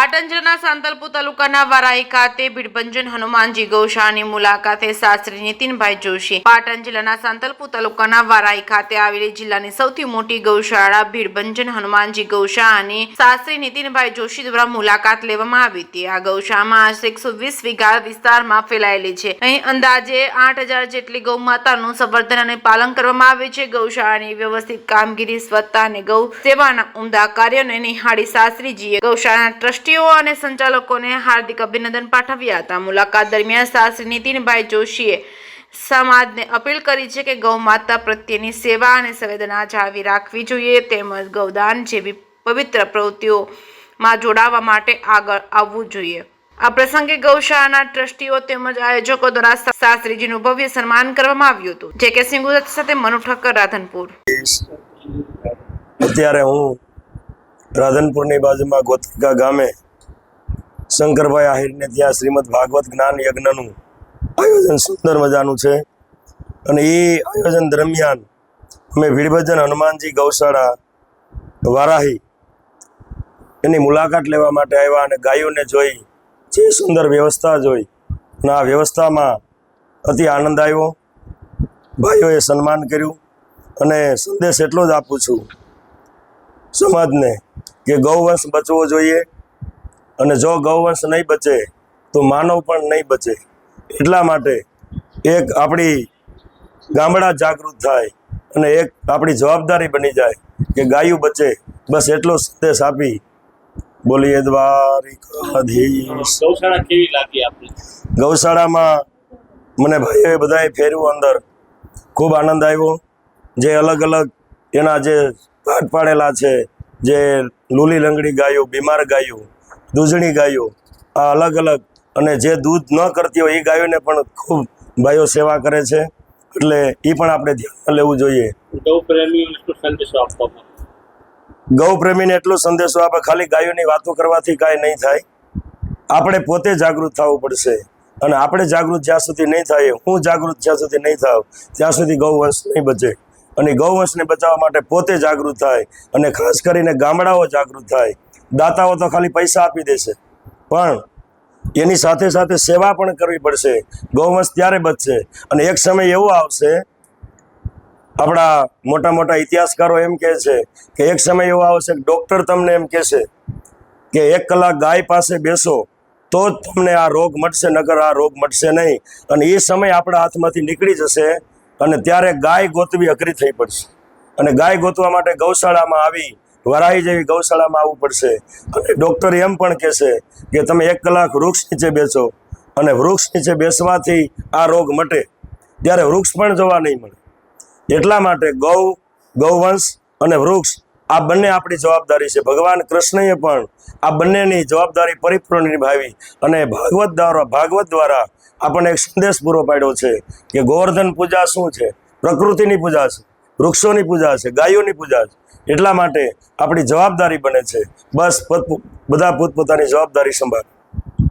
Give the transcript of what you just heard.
પાટણ જિલ્લાના સાંતલપુર તાલુકાના વારાહી ખાતે ભીડભંજન હનુમાનજી ગૌશાળાની મુલાકાતે શાસ્ત્રી નીતિનભાઈ જોશી। પાટણ જિલ્લાના સાંતલપુર તાલુકાના વારાહી ખાતે આવેલી જિલ્લાની સૌથી મોટી ગૌશાળા ભીડભંજન હનુમાનજી ગૌશાળાની શાસ્ત્રી નીતિનભાઈ જોશી દ્વારા મુલાકાત લેવામાં આવી હતી। આ ગૌશાળામાં આશરે 120 વીઘા વિસ્તારમાં ફેલાયેલી છે। અહીં અંદાજે 8000 જેટલી ગૌ માતાનું સંવર્ધન અને પાલન કરવામાં આવે છે। ગૌશાળાની વ્યવસ્થિત કામગીરી, સ્વચ્છતા અને ગૌ સેવાના ઉમદા કાર્યોને નિહાળી શાસ્ત્રીજીએ ગૌશાળાના ટ્રસ્ટીઓ અને સંચાલકોને હાર્દિક અભિનંદન પાઠવ્યા હતા। મુલાકાત દરમિયાન શાસ્ત્રી નીતિનભાઈ જોશીએ સમાજને અપીલ કરી છે કે ગૌ માતા પ્રત્યેની સેવા અને સંવેદના જાળવી રાખવી જોઈએ, તેમજ ગૌદાન જેવી પવિત્ર પ્રવૃત્તિઓમાં જોડાવા માટે આગળ આવવું જોઈએ। આ પ્રસંગે ગૌશાળાના ટ્રસ્ટીઓ તેમજ આયોજકો દ્વારા શાસ્ત્રીજીનું ભવ્ય સન્માન કરવામાં આવ્યું હતું। જે કે સિંહ સાથે મનુ ઠક્કર, રાધનપુર। અત્યારે હું રાધનપુરની બાજુમાં ગોત્રિકા ગામે શંકરભાઈ આહિરને ત્યાં શ્રીમદ ભાગવત જ્ઞાન યજ્ઞનું આયોજન સુંદર મજાનું છે અને એ આયોજન દરમિયાન અમે ભીડભંજન હનુમાનજી ગૌશાળા વારાહી એની મુલાકાત લેવા માટે આવ્યા અને ગાયોને જોઈ જે સુંદર વ્યવસ્થા જોઈ અને આ વ્યવસ્થામાં અતિ આનંદ આવ્યો। ભાઈઓએ સન્માન કર્યું અને સંદેશ એટલો જ આપું છું સમાજને કે ગૌવંશ બચવો જોઈએ અને જો ગૌવંશ નહીં બચે તો માનવ પણ નહીં બચે। એટલા માટે એક આપણી ગામડા જાગૃત થાય અને એક આપણી જવાબદારી બની જાય કે ગાયું બચે। બસ એટલો સંદેશ આપી બોલીએ દ્વારિકાધીશ। ગૌશાળા કેવી લાગી આપને? ગૌશાળામાં મને ભાઈઓએ બધાએ ફેરવું અંદર ખૂબ આનંદ આવ્યો। જે અલગ અલગ એના જે પાઠ પાડેલા છે, જે લૂલી લંગડી ગાયો, બીમાર ગાયો, દૂધણી ગાયો, આ અલગ અલગ અને જે દૂધ ન કરતી હોય એ ગાયોને પણ ખૂબ ભાઈઓ સેવા કરે છે, એટલે એ પણ આપણે ધ્યાનમાં લેવું જોઈએ। ગૌ પ્રેમીને એટલો સંદેશો આપે, ખાલી ગાયોની વાતો કરવાથી કાંઈ નહીં થાય, આપણે પોતે જાગૃત થવું પડશે અને આપણે જાગૃત જ્યાં સુધી નહીં થાય, હું જાગૃત જ્યાં સુધી નહીં થાવ ત્યાં સુધી ગૌવંશ નહીં બચે અને ગૌવંશને બચાવવા માટે પોતે જાગૃત થાય અને ખાસ કરીને ગામડાઓ જાગૃત થાય। દાતાઓ તો ખાલી પૈસા આપી દેશે, પણ એની સાથે સાથે સેવા પણ કરવી પડશે। ગૌવંશ ત્યારે બચશે અને એક સમય એવો આવશે, આપણા મોટા મોટા ઇતિહાસકારો એમ કહે છે કે એક સમય એવો આવશે કે ડૉક્ટર તમને એમ કહેશે કે 1 કલાક ગાય પાસે બેસો તો જ તમને આ રોગ મટશે, નકર આ રોગ મટશે નહીં। અને એ સમય આપણા હાથમાંથી નીકળી જશે અને ત્યારે ગાય ગોતવી અઘરી થઈ પડશે અને ગાય ગોતવા માટે ગૌશાળામાં આવી, વરાહી જેવી ગૌશાળામાં આવવું પડશે। અને ડૉક્ટર એમ પણ કહેશે કે તમે 1 કલાક વૃક્ષ નીચે બેસો અને વૃક્ષ નીચે બેસવાથી આ રોગ મટે, ત્યારે વૃક્ષ પણ જોવા નહીં મળે। એટલા માટે ગૌવંશ અને વૃક્ષ આ બંને આપણી જવાબદારી છે। ભગવાન કૃષ્ણએ પણ આ બંનેની જવાબદારી પરિપૂર્ણ નિભાવી અને ભાગવત દ્વારા આપણને એક સંદેશ પૂરો પાડ્યો છે કે ગોવર્ધન પૂજા શું છે? પ્રકૃતિની પૂજા છે, વૃક્ષોની પૂજા છે, ગાયોની પૂજા છે। એટલા માટે આપણી જવાબદારી બને છે, બસ બધા પોતપોતાની જવાબદારી સંભાળ।